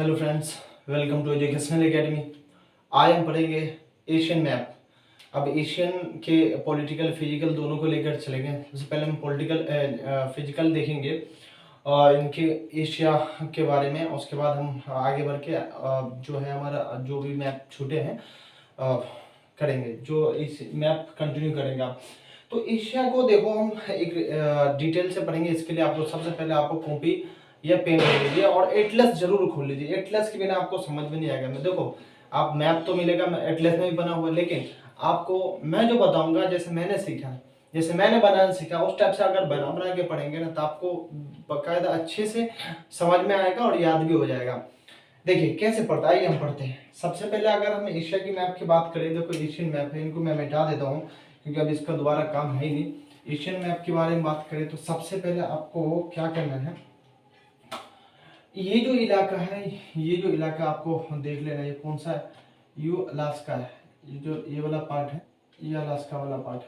Hello friends, welcome to Educational Academy. आज हम पढ़ेंगे एशियन मैप। अब एशियन के पॉलिटिकल फिजिकल दोनों को लेकर चलेंगे। सबसे पहले हम पॉलिटिकल फिजिकल देखेंगे और इनके एशिया के बारे में। उसके बाद हम आगे बढ़ के जो है हमारा जो भी मैप छूटे हैं करेंगे, जो इस मैप कंटिन्यू करेंगे आप। तो एशिया को देखो हम एक डिटेल से पढ़ेंगे। इसके लिए आपको सबसे पहले आपको कॉपी या पेन ले लीजिए और एटलस जरूर खोल लीजिए। एटलस के बिना आपको समझ में नहीं आएगा। मैं देखो, आप मैप तो मिलेगा एटलस में भी बना हुआ, लेकिन आपको मैं जो बताऊंगा जैसे मैंने सीखा, जैसे मैंने बनाना सीखा उस टाइप से अगर बना बना के पढ़ेंगे ना तो आपको बाकायदा अच्छे से समझ में आएगा और याद भी हो जाएगा। देखिए कैसे पढ़ता है, हम पढ़ते हैं। सबसे पहले अगर हम एशिया की मैप की बात करें, देखो एशियन मैप है, इनको मैं मिटा देता हूँ क्योंकि अब इसका दोबारा काम है ही नहीं। एशियन मैप के बारे में बात करें तो सबसे पहले आपको क्या करना है, ये जो इलाका है, ये जो इलाका आपको देख लेना, ये कौन सा है, ये अलास्का है। ये जो ये वाला पार्ट है, ये अलास्का वाला पार्ट है।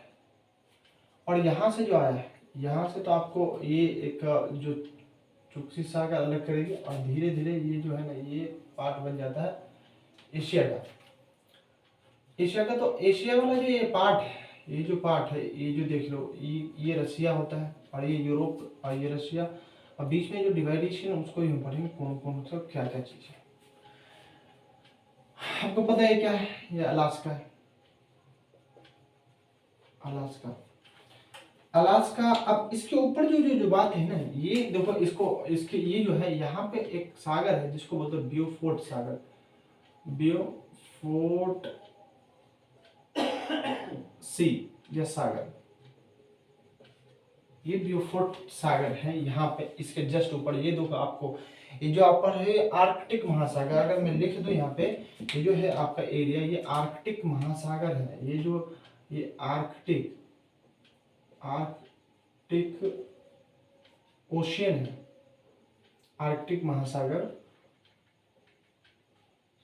और यहाँ से जो आया है, यहाँ से तो आपको ये एक जो चुक्सी सागर अलग करेगी और धीरे धीरे ये जो है ना ये पार्ट बन जाता है एशिया का। एशिया का तो एशिया वाला जो ये पार्ट है, ये जो पार्ट है, ये जो देख लो, ये रसिया होता है और ये यूरोप और ये रशिया, और बीच में जो डिवाइडेशन उसको ही हम पढ़ेंगे कौन कौन सा क्या क्या चीज है। आपको पता है क्या है, ये अलास्का है। Alaska, Alaska. अब इसके ऊपर जो जो जो बात है ना, ये देखो इसको, इसके ये जो है यहाँ पे एक सागर है जिसको बोलते हैं ब्यूफोर्ट सागर। ब्यूफोर्ट सी या सागर, ये ब्यूफोर्ट सागर है यहाँ पे। इसके जस्ट ऊपर ये देखो आपको, ये जो ऊपर है आर्कटिक महासागर। अगर मैं लिख दूं यहाँ पे, ये जो है आपका एरिया, ये आर्कटिक महासागर है। ये जो ये आर्कटिक ओशियन है, आर्कटिक महासागर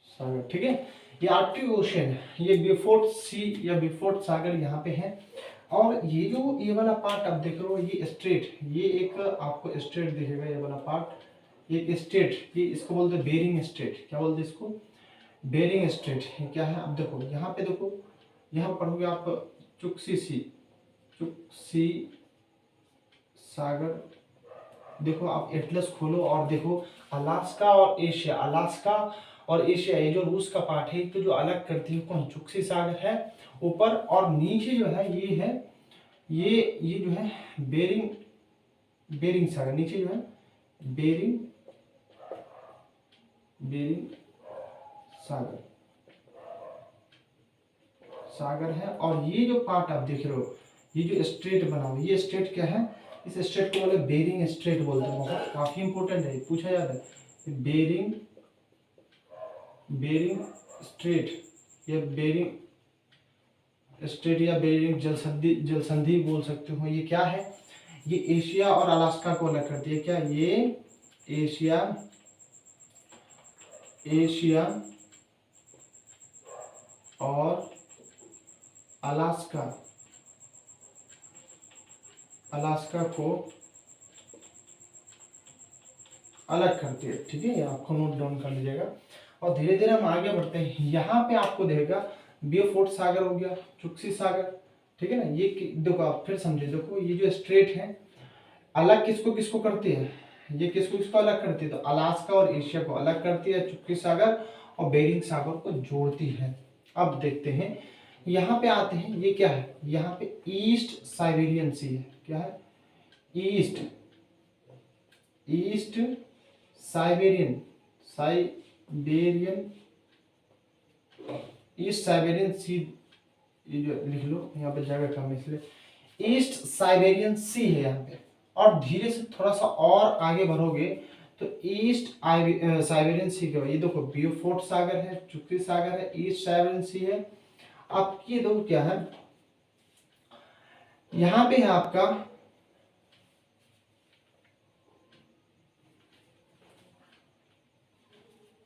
सागर, ठीक है। ये आर्कटिक ओशियन है, ये ब्यूफोर्ट सी या ब्यूफोर्ट सागर यहाँ पे है। और ये जो ये वाला पार्ट आप देख रहे हो, ये स्ट्रेट, ये एक आपको स्ट्रेट दिखेगा, ये वाला पार्ट एक स्ट्रेट, ये इसको बोलते हैं बेरिंग स्ट्रेट। क्या बोलते हैं इसको, बेरिंग स्ट्रेट। ये क्या है, अब देखो यहाँ पे, देखो यहाँ पढ़ोगे आप चुक्सी सी, चुक्सी सागर। देखो आप एटलस खोलो और देखो अलास्का और एशिया, अलास्का और एशिया, ये जो रूस का पार्ट है तो जो अलग करती है कौन, चुक्सी सागर है ऊपर, और नीचे जो है ये है, ये जो है बेरिंग, बेरिंग सागर। नीचे जो है बेरिंग, बेरिंग सागर, सागर है। और ये जो पार्ट आप देख रहे हो, ये जो स्ट्रेट बना हुआ, ये स्ट्रेट क्या है, इस स्ट्रेट को बोले बेरिंग स्ट्रेट बोलते हैं। बहुत काफी इंपॉर्टेंट है, पूछा जाता है। बेरिंग, बेरिंग स्ट्रेट या बेरिंग स्ट्रेट या बेरिंग जलसंधि, जलसंधि बोल सकते हो। ये क्या है, ये एशिया और अलास्का को अलग करती है। क्या ये एशिया, एशिया और अलास्का, अलास्का को अलग करती है, ठीक है। ये आपको नोट डाउन कर लीजिएगा और धीरे धीरे हम आगे बढ़ते हैं। यहाँ पे आपको देखेगा ब्यूफोर्ट सागर हो गया, चुक्सी सागर, ठीक है ना। ये देखो आप फिर समझे, देखो ये जो स्ट्रेट है अलग किसको किसको करती है, ये किसको किसको अलग करती है, तो अलास्का और एशिया को अलग करती है, चुक्सी सागर और बेरिंग सागर को जोड़ती है। अब देखते हैं, यहाँ पे आते हैं, ये क्या है, यहाँ पे ईस्ट साइबेरियन सी है। क्या है, east, east Siberian, Siberian, east Siberian sea, ये जो लिख लो, यहाँ पे जगह कम है इसलिए ईस्ट साइबेरियन सी है यहाँ पे। और धीरे से थोड़ा सा और आगे बढ़ोगे तो ईस्ट साइबेरियन सी के, ये देखो ब्यूफोर्ट सागर है, चुक्सी सागर है, ईस्ट साइबेरियन सी है। अब ये देखो क्या है, यहाँ पे है आपका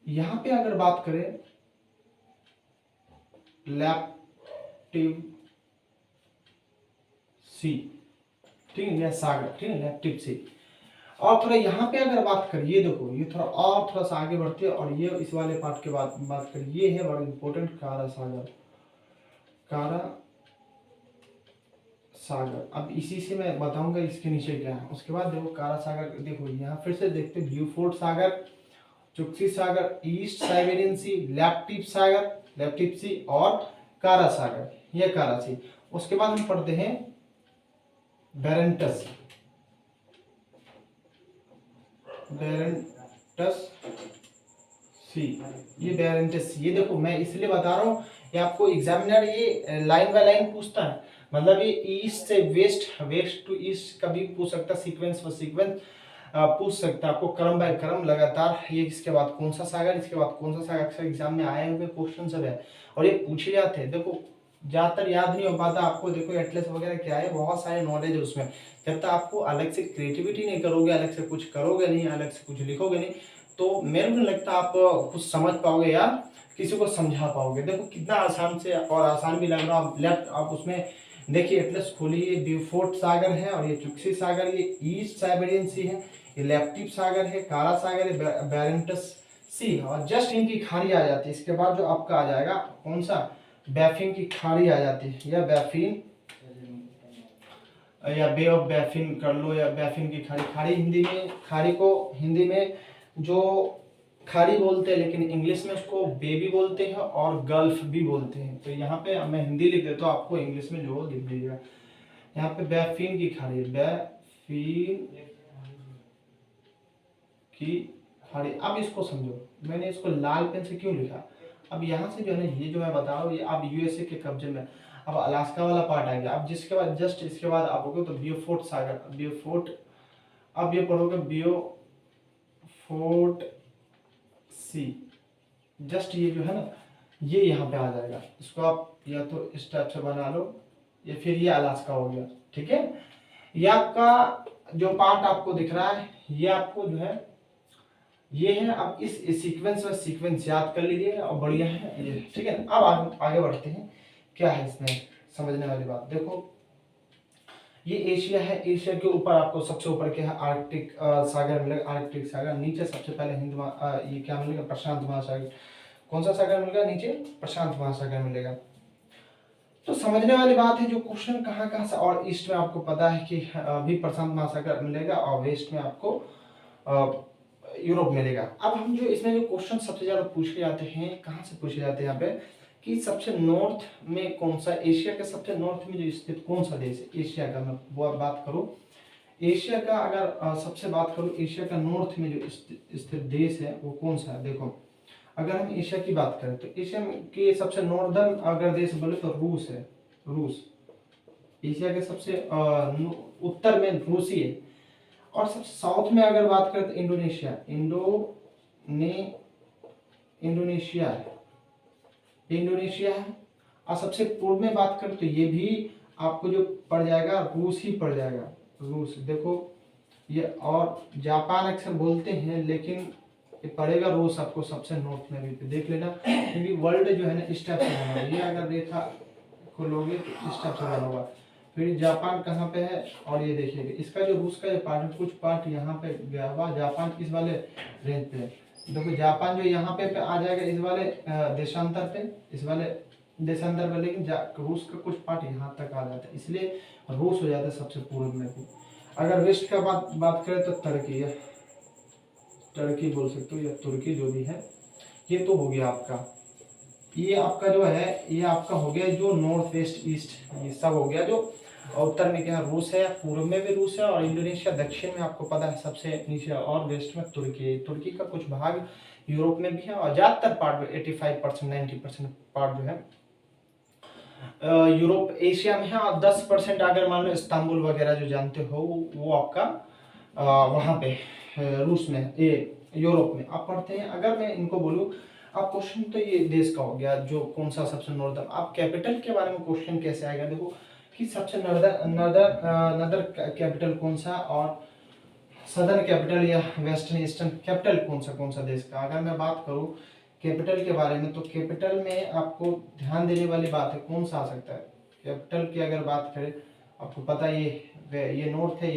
यहाँ पे अगर बात करें लैप्टिव सी, ठीक है, या सागर, ठीक है, लैप्टिव सी। और थोड़ा यहाँ पे अगर बात करें, ये देखो ये थोड़ा और थोड़ा सा आगे बढ़ते हैं और ये इस वाले पार्ट के बात करें, ये है बड़ा इंपॉर्टेंट, कारा सागर। कारा सागर, अब इसी से मैं बताऊंगा इसके नीचे क्या है। उसके बाद देखो कारा सागर, देखो यहाँ फिर से देखते हैं, ब्यूफोर्ट सागर, चुक्सी सागर, ईस्ट साइबेरियन सी, लेप्टिव सागर, लेप्टिव सी और कारा सागर, ये कारा सी। उसके बाद हम पढ़ते हैं बेरेंटस, बेरेंटस सी, ये बेरेंटस सी। ये देखो मैं इसलिए बता रहा हूँ, ये आपको एग्जामिनर ये लाइन बाय लाइन पूछता है, मतलब ये ईस्ट से वेस्ट, वेस्ट टू ईस्ट कभी पूछ सकता, सीक्वेंस फॉर सीक्वेंस पूछ सकता है आपको, क्रम बाय क्रम लगातार, ये इसके बाद कौन सा सागर, इसके बाद कौन सा सागर, अक्सर एग्जाम में आए हुए क्वेश्चन सब है और ये पूछे जाते हैं। देखो ज्यादातर याद नहीं हो पाता आपको, देखो एटलस वगैरह क्या है, बहुत सारे नॉलेज है उसमें, जब तक आपको अलग से क्रिएटिविटी नहीं करोगे, अलग से कुछ करोगे नहीं, अलग से कुछ लिखोगे नहीं, तो मेरे को नहीं लगता आप कुछ समझ पाओगे या किसी को समझा पाओगे। देखो कितना आसान से और आसान भी लग रहा है, लेफ्ट आप उसमें देखिए एटलस खोलिए, ब्यूफोर्ट सागर है और ये चुक्सी सागर, ये ईस्ट साइबेरियन सी है, ये लेप्टिव सागर है, कारा सागर है, बेरेंटस सी, और जस्ट इनकी खाड़ी आ जाती है। इसके बाद जो आपका आ जाएगा कौन सा, बैफिन की खाड़ी आ जाती है, या बैफिन या बे ऑफ बैफिन कर लो, या बैफिन की खाड़ी। खाड़ी हिंदी में, खाड़ी को हिंदी में जो खाड़ी बोलते हैं, लेकिन इंग्लिश में उसको बे भी बोलते हैं और गल्फ भी बोलते हैं। तो यहाँ पे मैं हिंदी लिख देता हूँ, आपको इंग्लिश में जो लिख दीजिएगा। यहाँ पे बैफिन की खाड़ी, बैफिन की खाड़ी। अब इसको समझो, मैंने इसको लाल पेन से क्यों लिखा, अब यहाँ से जो है ना, ये जो मैं बता रहा हूँ ये अब यूएसए के कब्जे में, अब अलास्का वाला पार्ट आ गया। अब जिसके बाद जस्ट इसके बाद आप हो तो ब्यूफोर्ट सागर, ब्यूफोर्ट, अब ये पढ़ोगे ब्यूफोर्ट सी, जस्ट ये जो है ना ये यहाँ पे आ जाएगा। इसको आप या तो इस टाइप से बना लो, या फिर ये अलास्का हो गया, ठीक है। ये आपका जो पार्ट आपको दिख रहा है, ये आपको जो है ये है। अब इस सीक्वेंस में सीक्वेंस याद कर लीजिए और बढ़िया है ये, ठीक है। अब आगे बढ़ते हैं, क्या है इसमें समझने वाली बात। देखो ये एशिया है, एशिया के ऊपर आपको सबसे ऊपर क्या है, आर्कटिक सागर मिलेगा, आर्कटिक सागर। नीचे सबसे पहले ये क्या मिलेगा, प्रशांत महासागर। कौन सा सागर मिलेगा नीचे, प्रशांत महासागर मिलेगा। तो समझने वाली बात है, जो क्वेश्चन कहाँ कहाँ से, और ईस्ट में आपको पता है कि अभी प्रशांत महासागर मिलेगा और वेस्ट में आपको यूरोप मिलेगा। अब हम जो इसमें जो क्वेश्चन सबसे ज्यादा पूछे जाते हैं, कहाँ से पूछे जाते हैं यहाँ पे, कि सबसे नॉर्थ में कौन सा, एशिया के सबसे नॉर्थ में जो स्थित कौन सा देश है, एशिया का मैं बात करूँ, एशिया का अगर सबसे बात करूँ, एशिया का नॉर्थ में जो स्थित देश है वो कौन सा है। देखो अगर हम एशिया की बात करें तो एशिया के सबसे नॉर्दर्न अगर देश बोले तो रूस है, रूस एशिया के सबसे उत्तर में रूसी है। और सबसे साउथ में अगर बात करें तो इंडोनेशिया, इंडोनेशिया है, इंडोनेशिया है। और सबसे पूर्व में बात करें तो ये भी आपको जो पड़ जाएगा रूस ही पड़ जाएगा, रूस। देखो ये, और जापान अक्सर बोलते हैं लेकिन ये पड़ेगा रूस आपको सबसे नॉर्थ में भी, देख लेना, क्योंकि वर्ल्ड जो है ना इस टाइप से बना हुआ है, ये अगर रेखा को लोगे तो इस टाइप से बना हुआ। फिर जापान कहाँ पे है, और ये देखिएगा इसका जो रूस का जो पार्ट है, कुछ पार्ट यहाँ पे गया हुआ, जापान इस वाले रेंज पे है। देखो जापान जो यहाँ पे आ जाएगा इस वाले देशांतर पे, इस वाले देशांतर पे, लेकिन रूस का कुछ पार्ट यहाँ तक आ जाता है, इसलिए रूस हो जाता है सबसे पूर्व में भी। अगर वेस्ट का बात करें तो टर्की है, टर्की बोल सकते हो या तुर्की जो भी है। ये तो हो गया आपका, ये आपका जो है ये आपका हो गया जो नॉर्थ वेस्ट ईस्ट, ये सब हो गया। जो उत्तर में क्या रूस है, पूर्व में भी रूस है, और इंडोनेशिया दक्षिण में आपको पता है सबसे नीचे, और वेस्ट में तुर्की, तुर्की का कुछ भाग यूरोप में भी है, और ज्यादातर पार्ट में 85% 90% पार्ट जो है यूरोप एशिया में है, और 10% अगर मान लो इस्तांबुल वगैरह जो जानते हो वो आपका वहाँ पे रूस में, ये यूरोप में आप पढ़ते हैं। अगर मैं इनको बोलूँ, आप क्वेश्चन तो ये देश का हो गया जो कौन सा सबसे नॉर्दर्न, आप कैपिटल के बारे में क्वेश्चन कैसे आएगा। देखो कि सबसे नदर कैपिटल कौन सा, और सदर्न कैपिटल या वेस्टर्न ईस्टर्न कैपिटल कौन सा देश का। अगर मैं बात करूँ कैपिटल के बारे में, तो कैपिटल में आपको ध्यान देने वाली बात है कौन सा आ सकता है। कैपिटल की अगर बात करें, आपको पता है ये नॉर्थ है,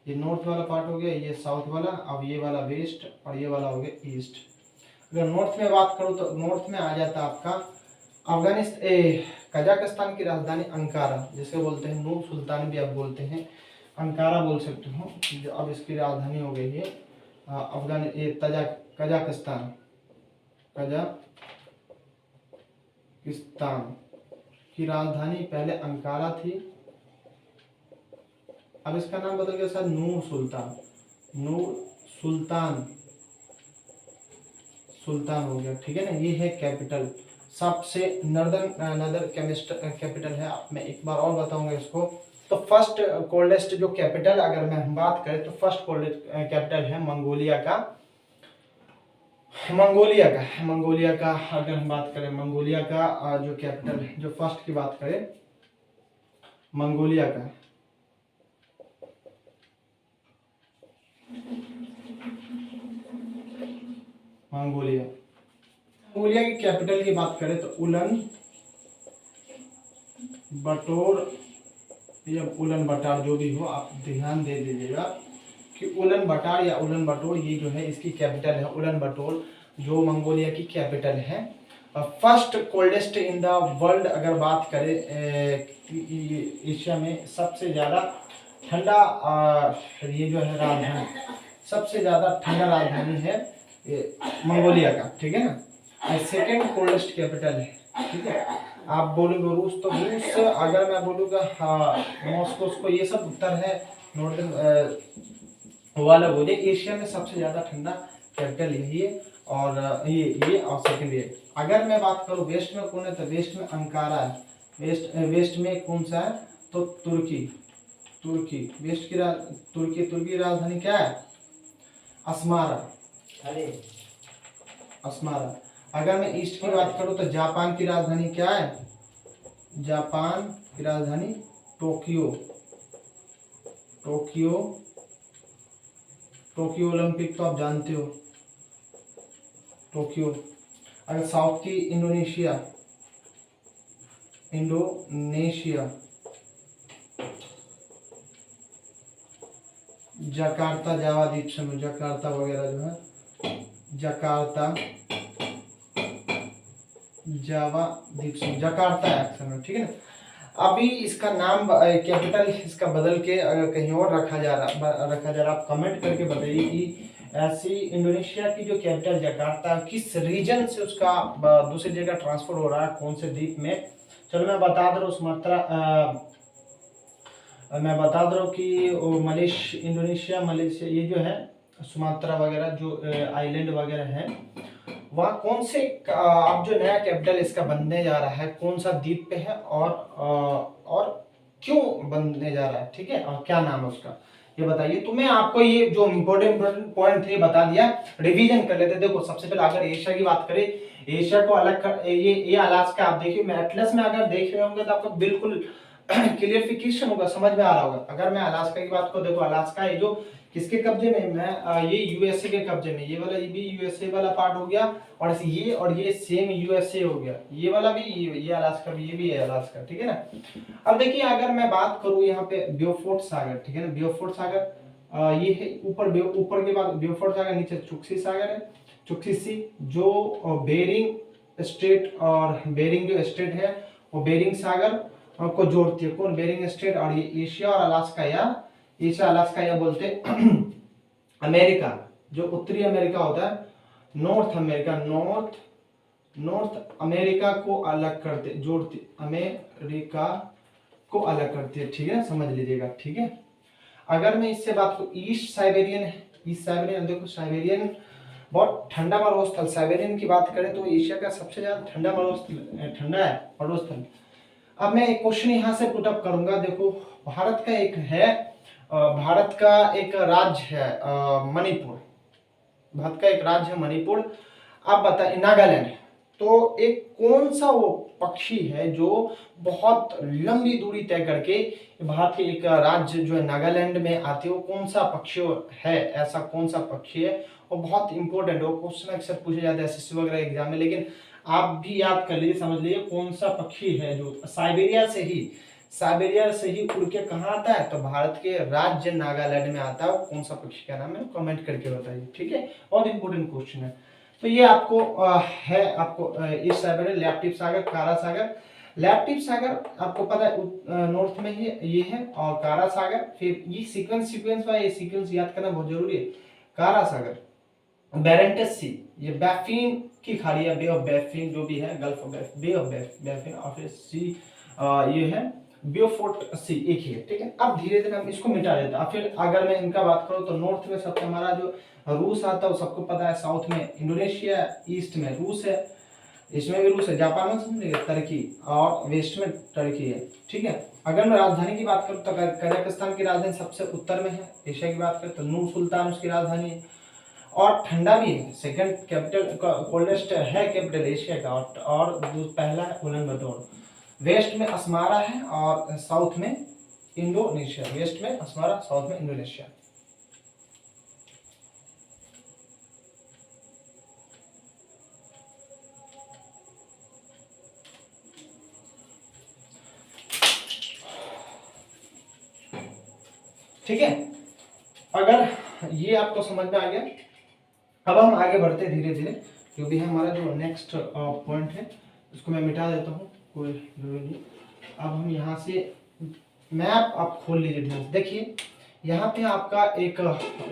ये नॉर्थ वाला पार्ट हो गया, ये साउथ वाला, अब ये वाला वेस्ट और ये वाला हो गया ईस्ट। अगर नॉर्थ में बात करूँ तो नॉर्थ में आ जाता है आपका कजाकिस्तान की राजधानी अंकारा, जिसे बोलते हैं नूर सुल्तान भी आप बोलते हैं, अंकारा बोल सकते हो, जो अब इसकी राजधानी हो गई है कजाकिस्तान, कजाकिस्तान की राजधानी पहले अंकारा थी, अब इसका नाम बदल गया सर नूर सुल्तान, सुल्तान हो गया, ठीक है ना। ये है कैपिटल, सबसे नदर कैपिटल है। मैं एक बार और बताऊंगा इसको। तो फर्स्ट कोल्डेस्ट जो कैपिटल अगर मैं हम बात करें तो फर्स्ट कोल्डेस्ट कैपिटल है मंगोलिया का अगर हम बात करें मंगोलिया का जो कैपिटल है, जो फर्स्ट की बात करें मंगोलिया की कैपिटल की बात करें तो उलन बटार जो भी हो आप ध्यान दे दीजिएगा कि उलन बटार या उलन बटोर ये जो है इसकी कैपिटल है उलन बटोर, जो मंगोलिया की कैपिटल है। First coldest in the world अगर बात करें एशिया में सबसे ज़्यादा ठंडा ये जो है राजधानी, सबसे ज़्यादा ठंडा राजधानी है मंगोलिया का, ठीक है ना। सेकेंड कोल्डेस्ट कैपिटल है, ठीक है। आप बोलोगे रूस, तो रूस अगर मैं बोलूँगा मॉस्को को, ये सब उत्तर है नॉर्दर्न वाला बोले। एशिया में सबसे ज़्यादा ठंडा कैपिटल यही है और ये और सेकेंड ये। अगर मैं बात करूँ वेस्ट में कौन है तो वेस्ट में अंकारा है। वेस्ट में कौन सा है तो तुर्की। वेस्ट की तुर्की राजधानी क्या है अस्मारा। अगर मैं ईस्ट की बात करूं तो जापान की राजधानी क्या है, जापान की राजधानी टोक्यो ओलंपिक तो आप जानते हो टोक्यो। अगर साउथ की इंडोनेशिया जकार्ता, जावा द्वीप समूह, जकार्ता वगैरह जो है जकार्ता जावा द्वीप समूह, जकार्ता है, ठीक है ना। अभी इसका नाम कैपिटल इसका बदल के अगर कहीं और रखा जा रहा, आप कमेंट करके बताइए कि ऐसी इंडोनेशिया की जो कैपिटल जकार्ता किस रीजन से उसका दूसरी जगह ट्रांसफर हो रहा है, कौन से द्वीप में। चलो मैं बता दे रहा हूँ कि इंडोनेशिया मलेशिया ये जो है सुमात्रा वगैरह जो आइलैंड वगैरह है, वह कौन से अब जो नया कैपिटल इसका बनने जा रहा है कौन सा द्वीप पे है और क्यों बनने जा रहा है, ठीक है, और क्या नाम है उसका ये बताइए। तो मैं आपको ये जो इम्पोर्टेंट पॉइंट थे बता दिया, रिवीजन कर लेते। देखो सबसे पहले अगर एशिया की बात करें, एशिया को अलग कर, ये अलास्का आप देखिए, मैं एटलस में अगर देख रहे होंगे तो आपको बिल्कुल क्लियरिफिकेशन होगा, समझ में आ रहा होगा। अगर मैं अलास्का की बात करूं, देखो अलास्का ये जो किसके कब्जे में, मैं ये यूएसए के कब्जे में, ये वाला ये भी यूएसए वाला पार्ट हो गया और ये सेम यूएसए हो गया, ये वाला भी ये अलास्का भी, ये भी है अलास्का, ठीक है ना। अब देखिए अगर मैं बात करूं यहाँ पे ब्योफोर्ट सागर, ठीक है ना, ब्योफोर्ट सागर ये है ऊपर के बाद ब्योफोर्ट सागर, नीचे चुक्सी सागर है, चुक्सी सी जो बेरिंग स्ट्रेट और बेरिंग जो स्ट्रेट है वो बेरिंग सागर को जोड़ती है, कौन बेरिंग स्ट्रेट, और ये एशिया और अलास्का या बोलते अमेरिका, जो उत्तरी अमेरिका होता है, नॉर्थ अमेरिका को अलग करते, जोड़ती, अमेरिका को अलग करती है, ठीक है, समझ लीजिएगा, ठीक है। अगर मैं इससे बात करूं ईस्ट साइबेरियन, देखो साइबेरियन बहुत ठंडा मरुस्थल, साइबेरियन की बात करें तो एशिया का सबसे ज्यादा ठंडा है मरुस्थल। अब मैं एक क्वेश्चन यहाँ से पुट अप करूंगा, देखो भारत का एक राज्य है मणिपुर, भारत का एक राज्य है मणिपुर। अब बताइए नागालैंड, तो एक कौन सा वो पक्षी है जो बहुत लंबी दूरी तय करके भारत के एक राज्य जो है नागालैंड में आते हो, कौन सा पक्षी है, ऐसा कौन सा पक्षी है, वो बहुत इंपॉर्टेंट है, वो क्वेश्चन अक्सर पूछे जाते हैं एसएससी वगैरह एग्जाम में। लेकिन आप भी याद कर लीजिए, समझ लीजिए कौन सा पक्षी है जो साइबेरिया से ही साइबेरिया से ही उड़ के कहाँ आता है, तो भारत के राज्य नागालैंड में आता है। वो कौन सा पक्षी का नाम है कमेंट करके बताइए, ठीक है। बहुत इंपॉर्टेंट क्वेश्चन है। तो ये आपको है आपको ईस्ट साइबेरिया, लैप्टिव सागर, कारा सागर। लैप्टिव सागर आपको पता है नॉर्थ में ही ये है, और कारा सागर, फिर ये सीक्वेंस है, ये सीक्वेंस याद करना बहुत जरूरी है। कारा सागर, बेरेंटस सी, ये बैफिन की खाड़ी है, बे ऑफ बैफिन जो भी है, gulf of Bay of Baffin, और फिर सी ये है बियोफोर्ट सी, एक ही है, ठीक है। अब धीरे धीरे हम इसको मिटा देते हैं। फिर अगर मैं इनका बात करूं तो नॉर्थ में सबसे हमारा जो रूस आता है वो सबको पता है, साउथ में इंडोनेशिया, ईस्ट में रूस है, इसमें भी रूस है, जापान में समझेंगे टर्की, और वेस्ट में टर्की है, ठीक है। अगर मैं राजधानी की बात करूं तो कजाकिस्तान की राजधानी सबसे उत्तर में है। एशिया की बात करें तो नूर सुल्तान उसकी राजधानी है, और ठंडा भी है। सेकंड कैपिटल कोल्डेस्ट है कैपिटल एशिया का, और पहला है उलन। वेस्ट में अस्मारा है, और साउथ में इंडोनेशिया। वेस्ट में अस्मारा, साउथ में इंडोनेशिया। ठीक है, अगर ये आपको समझ में आ गया, अब हम आगे बढ़ते धीरे धीरे, जो भी है हमारा जो नेक्स्ट पॉइंट है उसको मैं मिटा देता हूँ, कोई जरूरी नहीं। अब हम यहाँ से मैप आप खोल लीजिए ध्यान से, देखिए यहाँ पे आपका एक,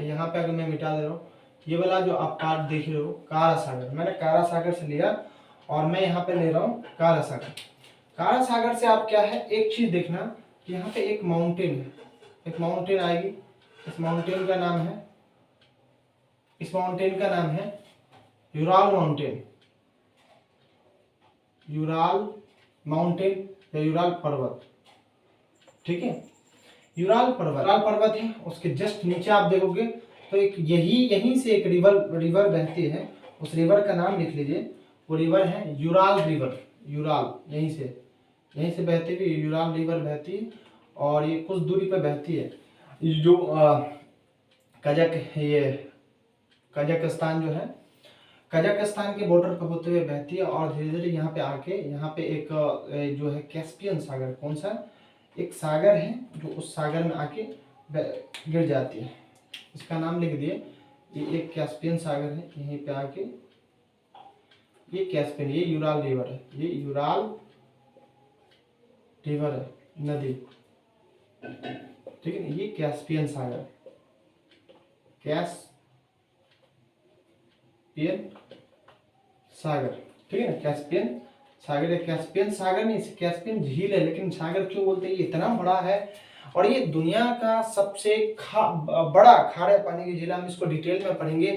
यहाँ पे अगर मैं मिटा दे रहा हूँ, ये वाला जो आप पार्ट देख रहे हो कारा सागर, मैंने कारा सागर से लिया, और मैं यहाँ पे ले रहा हूँ कारा सागर। कारा सागर से आप क्या है, एक चीज देखना कि यहाँ पे एक माउंटेन है, एक माउंटेन आएगी, इस माउंटेन का नाम है, इस माउंटेन का नाम है यूराल माउंटेन, यूराल माउंटेन या यूराल पर्वत, ठीक है। यूराल पर्वत है, उसके जस्ट नीचे आप देखोगे तो एक यहीं से एक रिवर बहती है, उस रिवर का नाम लिख लीजिए, वो रिवर है यूराल रिवर। यूराल यहीं से बहती हुई यूराल रिवर बहती है, और ये कुछ दूरी पर बहती है। ये जो कजाकिस्तान जो है, कजाकिस्तान के बॉर्डर पर होते हुए बहती है, और धीरे धीरे यहाँ पे आके यहाँ पे एक जो है कैस्पियन सागर, कौन सा एक सागर है जो उस सागर में आके गिर जाती है, इसका नाम लिख दिए, ये एक कैस्पियन सागर है, यहीं पे आके ये कैस्पियन, ये यूराल रिवर है, ये यूराल रिवर है, नदी, ठीक है। ये कैस्पियन सागर, कैस्पियन सागर, ठीक है ना, कैस्पियन सागर है। कैस्पियन सागर नहीं, कैस्पियन झील है, लेकिन सागर क्यों बोलते हैं, ये इतना बड़ा है, और ये दुनिया का सबसे बड़ा खारे पानी की झील। हम इसको डिटेल में पढ़ेंगे,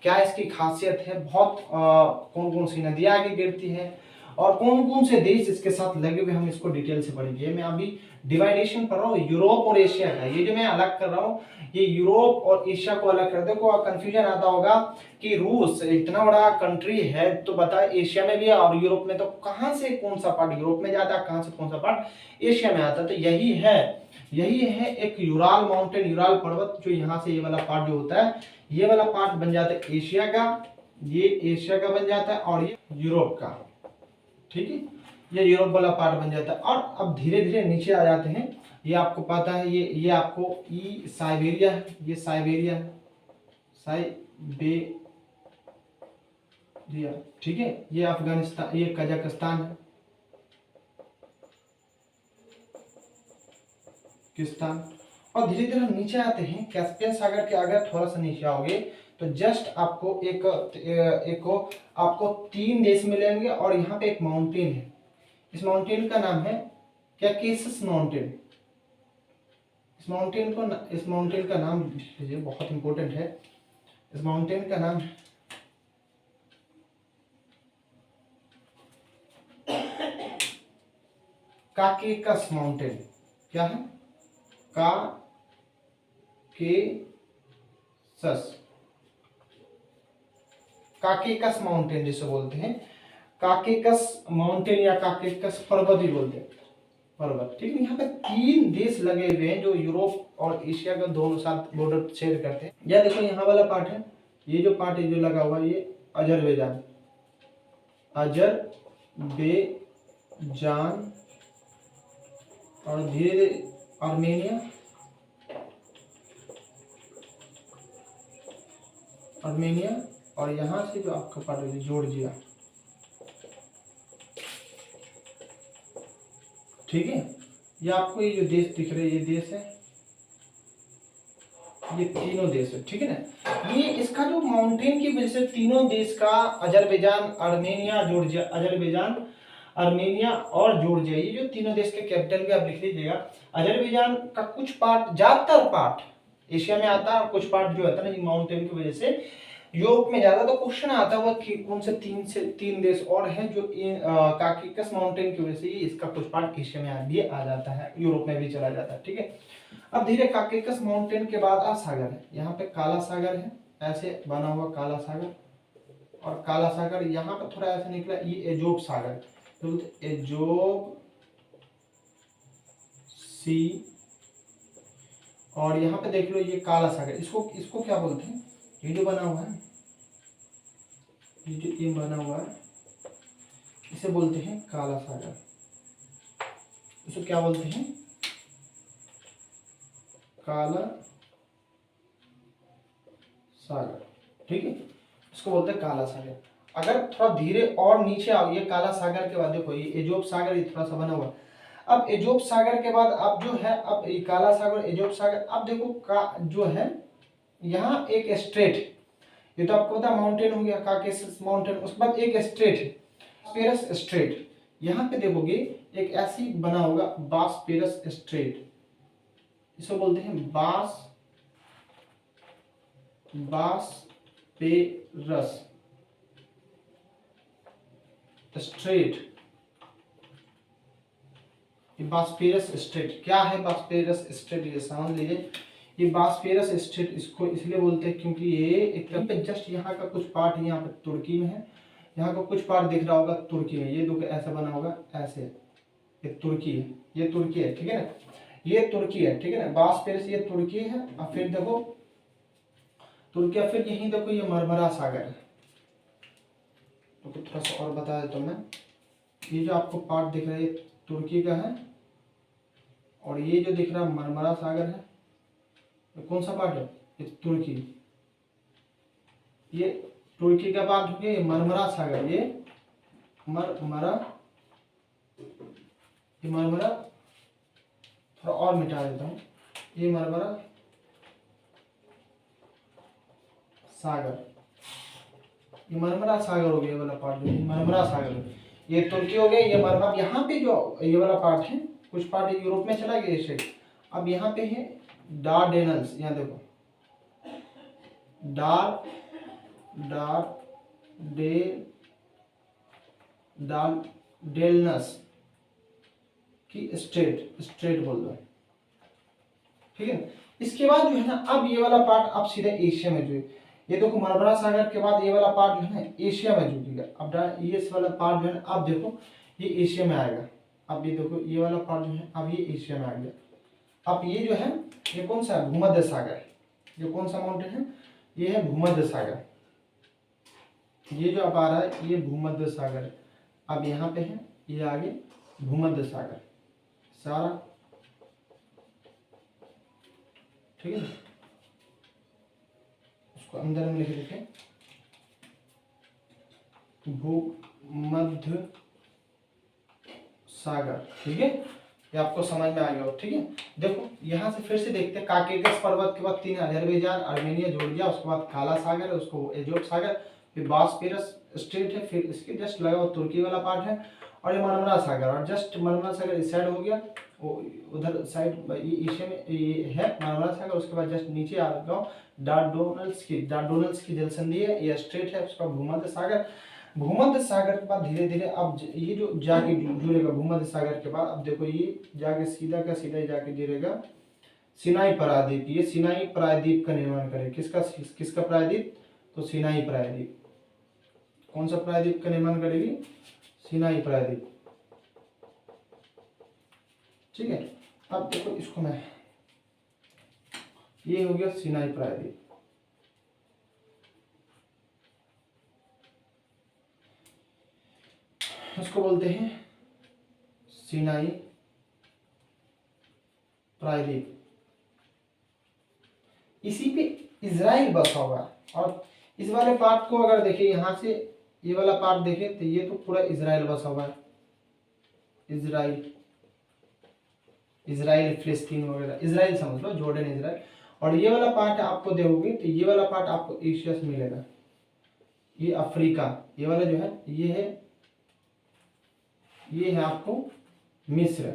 क्या इसकी खासियत है, बहुत कौन कौन सी नदियां आगे गिरती हैं, और कौन कौन से देश इसके साथ लगे हुए, हम इसको डिटेल से पढ़ेंगे। मैं अभी डिवाइडेशन कर रहा हूँ यूरोप और एशिया का, ये जो मैं अलग कर रहा हूँ, ये यूरोप और एशिया को अलग कर दे। को कंफ्यूजन आता होगा कि रूस इतना बड़ा कंट्री है, तो बता एशिया में भी है और यूरोप में, तो कहाँ से कौन सा पार्ट यूरोप में जाता है, कहाँ से कौन सा पार्ट एशिया में आता है, तो यही है एक यूराल माउंटेन, यूराल पर्वत, जो यहाँ से ये वाला पार्ट जो होता है, ये वाला पार्ट बन जाता है एशिया का, ये एशिया का बन जाता है, और ये यूरोप का, ठीक है, ये यूरोप वाला पार्ट बन जाता है। और अब धीरे धीरे नीचे आ जाते हैं, ये आपको पता है, ये आपको साइबेरिया है, ये साइबेरिया है, साइबेरिया, ठीक है। ये अफगानिस्तान, ये कजाकिस्तान है, किस्तान। और धीरे धीरे हम नीचे आते हैं कैस्पियन सागर के, अगर थोड़ा सा नीचे आओगे तो जस्ट आपको एक आपको 3 देश मिलेंगे, और यहाँ पे एक माउंटेन है, इस माउंटेन का नाम है कैकेसस माउंटेन। इस माउंटेन का नाम लीजिए, बहुत इंपॉर्टेंट है, इस माउंटेन का नाम काकेकस माउंटेन। क्या है, काकेकस माउंटेन जिसे बोलते हैं, काकेकस माउंटेन या काकेकस पर्वत भी बोलते हैं, पर्वत, ठीक है। यहाँ पे 3 देश लगे हुए हैं जो यूरोप और एशिया का दोनों साथ बॉर्डर शेयर करते हैं। यह देखो यहाँ वाला पार्ट है, ये जो पार्ट है जो लगा हुआ है, ये अजरबैजान और धीरे धीरे आर्मेनिया, आर्मेनिया, और यहाँ से जो आपका पार्ट है जॉर्जिया। ठीक है, ये आपको ये जो देश दिख रहे हैं, ये देश है, ये तीनों देश है। ठीक है ना, ये इसका जो माउंटेन की वजह से तीनों देश का, Azerbaijan, Armenia, Georgia, Azerbaijan, Armenia और जॉर्जिया, ये जो तीनों देश के कैपिटल भी आप लिख लीजिएगा। अजरबैजान का कुछ पार्ट, ज्यादातर पार्ट एशिया में आता है, और कुछ पार्ट जो होता है ना माउंटेन की वजह से यूरोप में ज्यादा। तो क्वेश्चन आता है वो कौन से तीन देश और हैं जो काकेकस माउंटेन की वजह से इसका कुछ पार्ट एशिया में भी आ जाता है, यूरोप में भी चला जाता है। ठीक है, अब धीरे काकेकस माउंटेन के बाद सागर है, यहाँ पे काला सागर है, ऐसे बना हुआ काला सागर, और काला सागर यहाँ पे थोड़ा ऐसे निकला, ये एजोब सागर, तो एजोब सी, और यहाँ पे देख लो ये काला सागर, इसको इसको क्या बोलते हैं, ये जो बना हुआ है, ये जो ये बना हुआ है, इसे बोलते हैं काला सागर। इसको क्या बोलते हैं, काला सागर। ठीक है, इसको बोलते हैं काला सागर। अगर थोड़ा धीरे और नीचे आओ, ये काला सागर के बाद देखो ये एजोब सागर, ये थोड़ा सा बना हुआ। अब एजोब सागर के बाद अब जो है, अब ये काला सागर, एजोब सागर, अब देखो का जो है यहाँ एक स्ट्रेट, ये तो आपको पता माउंटेन हो गया काकेशस माउंटेन, उसके बाद एक स्ट्रेट है बासपेरस स्ट्रेट। यहाँ पे देखोगे एक ऐसी बना होगा बासपेरस स्ट्रेट, इसको बोलते हैं बासपेरस स्ट्रेट। ये बासपेरस स्ट्रेट क्या है, बासपेरस स्ट्रेट ये समझ लीजिए। ये बासपेरस स्ट्रेट इसको इसलिए बोलते हैं क्योंकि ये एकदम पे जस्ट यहाँ का कुछ पार्ट यहाँ पे तुर्की में है, यहाँ का कुछ पार्ट दिख रहा होगा तुर्की में, ये देखो ऐसा बना होगा ऐसे, ये तुर्की है, ये तुर्की है। ठीक है ना, ये तुर्की है। ठीक है ना, बासपेरस ये तुर्की है, और फिर देखो तुर्की, फिर यहीं देखो ये मरमरा सागर है। तो थोड़ा सा और बता देता हूँ मैं, ये जो आपको पार्ट दिख रहा है ये तुर्की का है, और ये जो दिख रहा है मरमरा सागर है, ये कौन सा पार्ट है, ये तुर्की, ये तुर्की का पार्ट हो गया, ये मरमरा सागर, ये मरमरा, ये मरमरा, थोड़ा और मिटा देता हूँ, ये मरमरा सागर, ये मरमरा सागर हो गया, ये वाला पार्ट जो मरमरा सागर, ये तुर्की हो गया, ये मरमरा। यहाँ पे जो ये वाला पार्ट है, कुछ पार्ट यूरोप में चला गया इसे, अब यहाँ पे है डार्डेनल्स, यहाँ देखो डार्डेनल्स की स्ट्रेट बोल दो। ठीक है, इसके बाद जो है ना, अब ये वाला पार्ट अब सीधा एशिया में जो है, ये देखो मरमरा सागर के बाद ये वाला पार्ट जो है ना एशिया में जुड़ेगा। अब ये वाला पार्ट जो है ना, अब देखो ये एशिया में आएगा। अब ये देखो ये वाला पार्ट जो है अब ये एशिया में आ गया। अब ये जो है ये कौन सा है, भूमध्य सागर, ये कौन सा माउंटेन है, ये है भूमध्य सागर। ये जो अब आ रहा है ये भूमध्य सागर, अब यहाँ पे है ये आगे भूमध्य सागर सारा। ठीक है, उसको अंदर में लिख देते, भूमध्य सागर। ठीक है, ये आपको समझ में आ गया। ठीक है, देखो यहाँ से फिर से देखते हैं, काकेकस पर्वत के बाद तीन अजरबैजान, आर्मेनिया, जॉर्जिया, उसके बाद काला सागर है, उसको एजोब सागर, फिर बासपेरस स्ट्रेट है, फिर इसके जस्ट लगा हुआ तुर्की वाला पार्ट है, और ये मरमरा सागर, और जस्ट मरमरा सागर इस साइड हो गया, वो उधर साइड ये एशिया में ये है मरमरा सागर। उसके बाद जस्ट नीचे आ जाओ, डार्डेनल्स की जलसंधि है, ये स्ट्रेट है, उसका भूमध्य सागर। भूमध्य सागर के बाद धीरे धीरे अब ये जो जाके जुड़ेगा भूमध्य सागर के बाद, अब देखो ये जाके सीधा का सीधा जाके जुड़ेगा सिनाई प्रायद्वीप। ये सिनाई प्रायद्वीप का निर्माण करे, किसका प्रायद्वीप, तो सिनाई प्रायद्वीप। कौन सा प्रायद्वीप का निर्माण करेगी, सिनाई प्रायद्वीप। ठीक है, अब देखो इसको मैं, ये हो गया सिनाई प्रायद्वीप। उसको बोलते हैं सिनाई प्रायद्वीप, इसी पे इजराइल बसा हुआ है। और इस वाले पार्ट को अगर देखें, यहाँ से ये वाला पार्ट देखें तो ये तो पूरा इजराइल बसा हुआ है, इजराइल, इजराइल फिलिस्तीन वगैरह, इजराइल समझ लो, जॉर्डन इजराइल। और ये वाला पार्ट आपको देखोगे तो ये वाला पार्ट आपको एशिया से मिलेगा, ये अफ्रीका, ये वाला जो है ये है आपको मिस्र,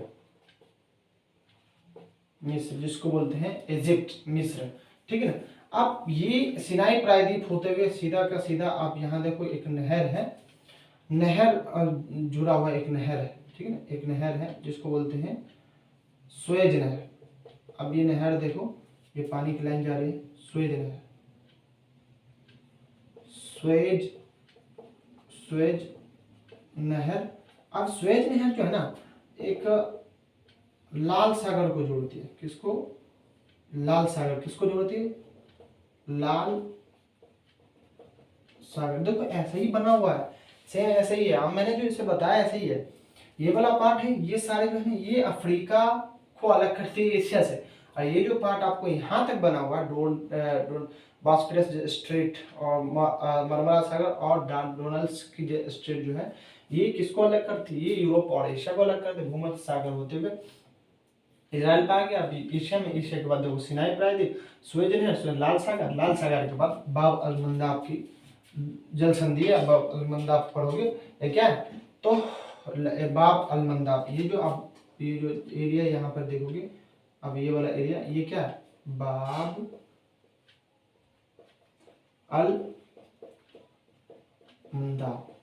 मिस्र जिसको बोलते हैं इजिप्ट, मिस्र, ठीक है ना। अब ये सिनाई प्रायद्वीप होते हुए सीधा का सीधा आप यहाँ देखो एक नहर है, नहर जुड़ा हुआ एक नहर है, ठीक है ना, एक नहर है जिसको बोलते हैं स्वेज नहर। अब ये नहर देखो, ये पानी की लाइन जा रही है, स्वेज नहर, स्वेज, स्वेज नहर। अब स्वेज नहर जो है ना, एक लाल सागर को जोड़ती है, किसको, लाल सागर, किसको जोड़ती है, लाल सागर। देखो ऐसे ही बना हुआ है, सेम ऐसे ही है। अब मैंने जो इसे बताया ऐसे ही है। ये वाला पार्ट है, ये सारे जो है ये अफ्रीका को अलग करती है एशिया से। और ये जो पार्ट आपको यहाँ तक बना हुआ है, बॉस्फोरस स्ट्रेट और मरमरा सागर और डोनाल्ड्स की स्ट्रेट जो है, ये किसको अलग करती है, ये यूरोप और एशिया को अलग करती है, भूमध्य सागर होते हुए इजराइल पे आ गया। अभी एशिया में, एशिया के बाद देखो सिनाई प्रायद्वीप, स्वेज नहर, लाल सागर, लाल सागर के बाद बाब अल मंदाब की जल संधि है। बाब अल मंदाब पढ़ोगे ये क्या है, तो बाब अल मंदाब, ये जो आप ये जो एरिया यहाँ पर देखोगे, अब ये वाला एरिया ये क्या है, बाब अल मंदाब,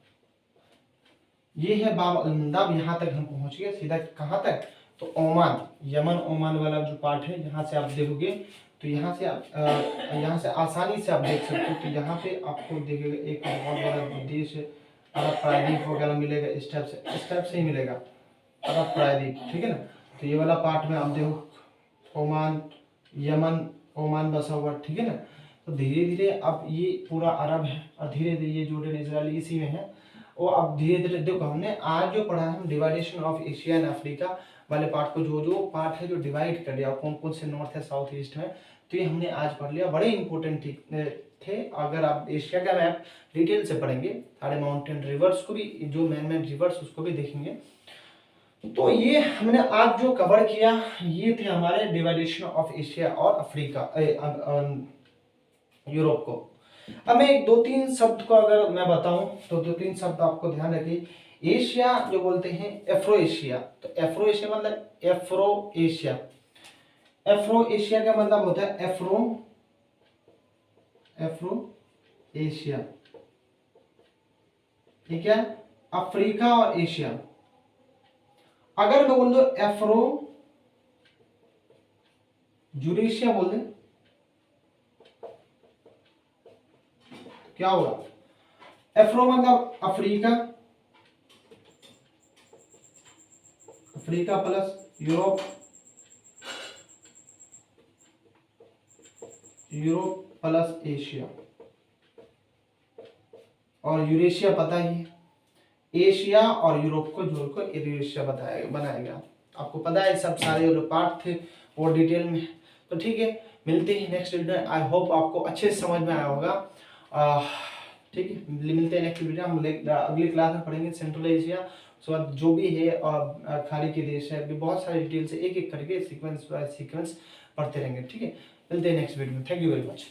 ये है बाब अल मंदाब। यहाँ तक हम पहुंच गए, सीधा कहाँ तक, तो ओमान, यमन ओमान वाला जो पार्ट है, यहाँ से आप देखोगे तो यहाँ से आप यहाँ से आसानी से आप देख सकते हो। तो यहाँ पे आपको देखिएगा एक बहुत बड़ा देश है, अरब प्रायद्वीप वगैरह मिलेगा, इस टाइप से ही मिलेगा अरब प्रायद्वीप, ठीक है ना। तो ये वाला पार्ट में आप देखो ओमान, यमन, ओमान बसा हुआ, ठीक है ना। तो धीरे धीरे अब ये पूरा अरब है और धीरे धीरे ये जॉर्डन इजराइल इसी में है। और अब धीरे धीरे देखो, हमने आज जो पढ़ा है, हम डिवाइडेशन ऑफ एशिया एंड अफ्रीका वाले पार्ट को, जो पार्ट है जो डिवाइड कर दिया कौन कौन से नॉर्थ है साउथ ईस्ट में, तो ये हमने आज पढ़ लिया। बड़े इंपॉर्टेंट थे। अगर आप एशिया का मैप डिटेल से पढ़ेंगे, सारे माउंटेन रिवर्स को भी, जो मैन रिवर्स उसको भी देखेंगे। तो ये हमने आज जो कवर किया, ये थे हमारे डिवाइडेशन ऑफ एशिया और अफ्रीका, यूरोप को। अब मैं एक दो तीन शब्द को अगर मैं बताऊं तो दो तीन शब्द आपको ध्यान रखिए। एशिया जो बोलते हैं एफ्रो एशिया, तो एफ्रो एशिया मतलब एफ्रो एशिया, एफ्रो एशिया का मतलब होता है एफ्रो, एफ्रो एशिया, ठीक है, अफ्रीका और एशिया। अगर मैं बोल दो एफ्रो यूरेशिया बोल दे, क्या होगा, एफ्रो मतलब Africa, Africa plus Europe, Europe plus Asia, और यूरेशिया पता ही है, एशिया और यूरोप को जोड़कर यूरेशिया बनाया गया। आपको पता है सब सारे जो पार्ट थे वो डिटेल में। तो ठीक है, मिलते हैं नेक्स्ट वीडियो। आई होप आपको अच्छे से समझ में आया होगा। ठीक है, मिलते हैं नेक्स्ट वीडियो। हम अगली क्लास में पढ़ेंगे सेंट्रल एशिया, उसके बाद जो भी है खाड़ी के देश है, अभी बहुत सारे डिटेल से एक एक करके सीक्वेंस बाय सीक्वेंस पढ़ते रहेंगे। ठीक है, मिलते हैं नेक्स्ट वीडियो में। Thank you very much.